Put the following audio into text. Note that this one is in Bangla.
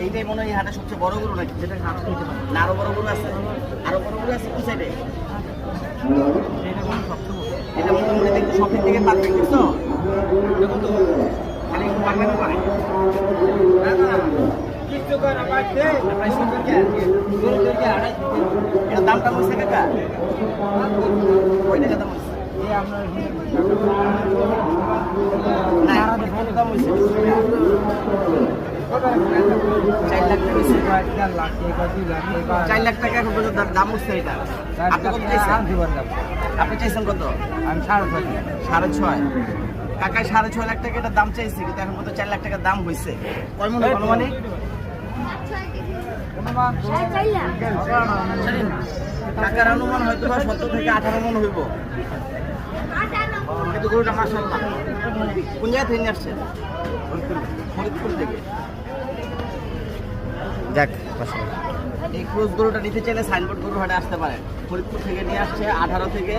এইটাই মনে হয় এই হাটে সবচেয়ে বড় গরু নাকি? যেটা না আরো বড় গরু আছে? আরো বড় গরু আছে কোন সাইডে? এটা মোটামুটি দেখতে সব দিক থেকে পারফেক্ট দেখছো? খালি একটু পারফেক্ট করে এটা দামটা বলছে কাকা? ওই টাকা দাম বলছে না, দাম বলছে 4 লাখ টাকা এখন পর্যন্ত দাম উঠছে এটা। আপনি কত চাইছেন? আপনি চাইছেন কত? আমি 6.5 6.5 কাকায় 6.5 লাখ টাকা এটা দাম চাইছে, কিন্তু এখন পর্যন্ত 4 লাখ টাকা দাম হয়েছে। কয় মনে অনুমানিক? কাকার অনুমান হয়তো বা 17 থেকে 18 মন হইব, কিন্তু গরুটা মাশাআল্লাহ। কোন জায়গা থেকে নিয়ে আসছেন? ফরিদপুর থেকে। যাক এই ক্রুজ গরুটা নিতে চাইলে সাইনবোর্ড গরু হাটে আসতে পারেন। ফরিদপুর থেকে নিয়ে আসছে 18 থেকে